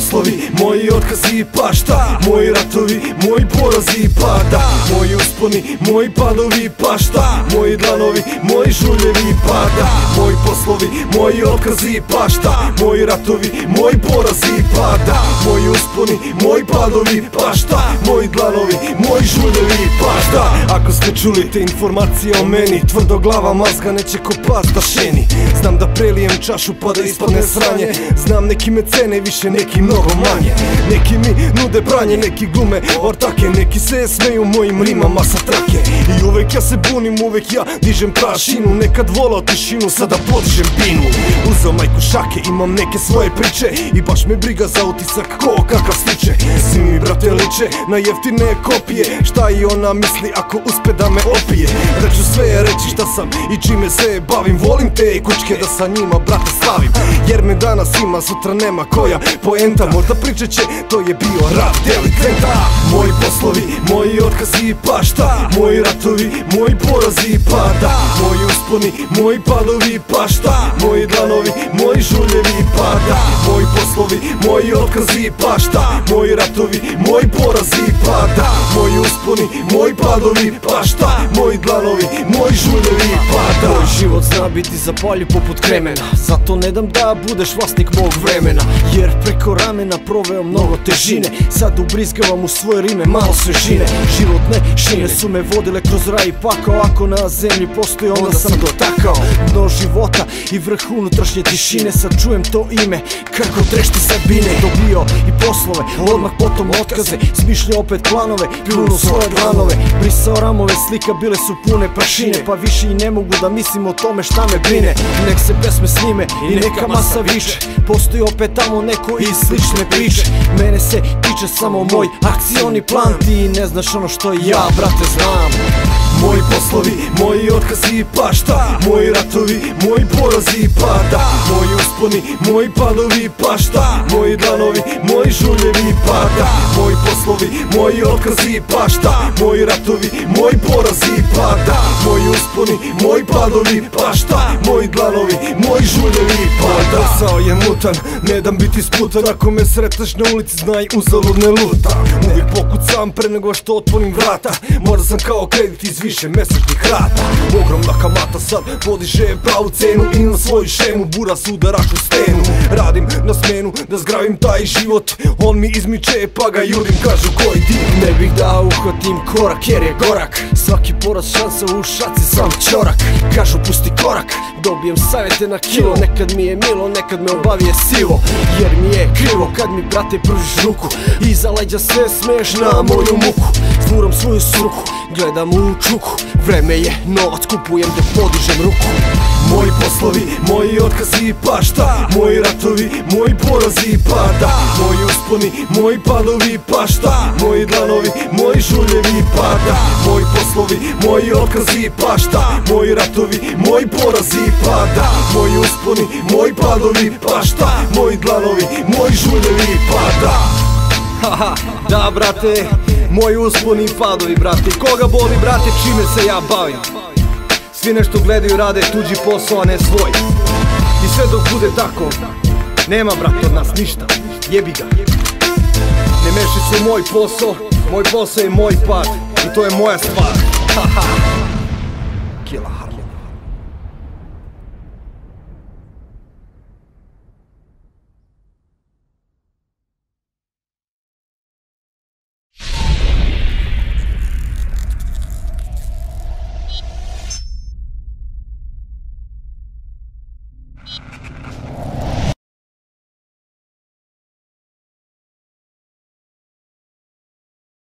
poslovi, moji otkazi pa šta, moji ratovi, moji porazi pa da, moji usponi, moji padovi pa šta, moji dlanovi, moji žuljevi pa da, moji poslovi, moji otkazi pa šta, moji ratovi, moji porazi pa da, moji usponi, moji padovi pa šta, moji dlanovi, moji žuljevi pa šta. Ako ste čuli te informacije o meni, tvrdoglava mazga neće ko pas da šeni. Znam da prelijem čašu pa da ispadne sranje, znam neki me cene više, neki mnogo manje. Neki mi nude branje, neki glume ortake, neki se smeju mojim rimama sa trake. I uvek ja se bunim, uvek ja dižem prašinu, nekad volao tišinu, sada podižem binu. Uzeo majku šake, imam neke svoje priče i baš me briga za utisak ko kakav stiče. Svi mi brate liče na jeftine kopije, šta i ona misli ako uspe da me opije. Da ću sve reći šta sam i čime se bavim, volim te kučke da sa njima brate slavim. Jer me danas ima, sutra nema, koja poenta, možda priča će, to je bio rap delikventa. Moji poslovi, moji otkazi pa šta, moji ratovi, moji porazi pa da, moji usponi, moji padovi pa šta, moji dlanovi, moji žuljevi pa da, moji poslovi, moji otkazi pa šta, moji ratovi, moji porazi pa da, moji usponi, moji padovi pa šta, moji dlanovi, moji žuljevi pa da. Moj život zna biti zapaljiv poput kremena, zato ne dam da budeš vlasnik mog vremena, jer preko ramena proveo mnogo težine, sad ubrizgavam u svoje rime malo svežine. Životne šine su me vodile kroz raj i pakao, ako na zemlji postoji onda sam dotakao dno života i vrh unutrašnje tišine. Sad čujem to ime kako trešti Sabine, dobio i poslove, odmah potom otkaze, smišljao opet planove, pljunuo svoje dlanove, brisao ramove slika, bile su pune prašine, pa više i ne mogu da mislim o tome šta me brine. Nek se pesme snime i neka masa viče, postoji opet tamo neko iz slične priče. Mene se tiče samo moj akcioni plan, ti ne znaš ono što ja brate znam. Moji poslovi, moji otkazi pa šta, moji ratovi, moji porazi pa da, moji usponi, moji padovi pa šta, moji dlanovi, moji žuljevi pa da, moji poslovi, moji otkazi pa šta, moji ratovi, moji porazi pa da, moji usponi, moji padovi pa šta, moji dlanovi, moji žuljevi pa da. Posao je mutan, ne dam biti sputan, ako me sretneš na ulici znaj uzalud ne lutam. Uvijek pokucam pre nego što otvorim vrata, možda sam kao kredit iz više mesečnih rata. Ogromna kamata sad podiže pravu cenu i na svoju šemu bura sudaraš u stenu. Radim na smenu da zgravim taj život, on mi izmiče pa ga jurim, kažu koji ti. Ne bih da uhvatim korak jer je gorak, svaki poraz šansa u šaci sam ćorak. Kažu pusti korak, dobijem savjete na kilo, nekad mi je milo, nekad me obavije sivo. Jer mi je krivo kad mi brate pružiš ruku, iza leđa se smeješ na moju muku. Zvuram svoju suku, gledam u čuku, vreme je novac, kupujem da podižem ruku. Moji poslovi, moji otkazi pa šta, moji ratovi, moji porazi pa da, moji usponi, moji padovi pa šta, moji dlanovi, moji žuljevi pa da, moji poslovi, moji otkazi pa šta, moji ratovi, moji porazi pa da, moji usponi, moji padovi pa šta, moji dlanovi, moji žuljevi pa da. Haha, da brate, moji usponi i padovi brate, koga boli brate čime se ja bavim. Svi nešto gledaju, rade tuđi posao, a ne svoj. I sve dok bude tako, nema brate od nas ništa, jebi ga. Ne meši se u moj posao je moj pad i to je moja stvar. Haha, kila.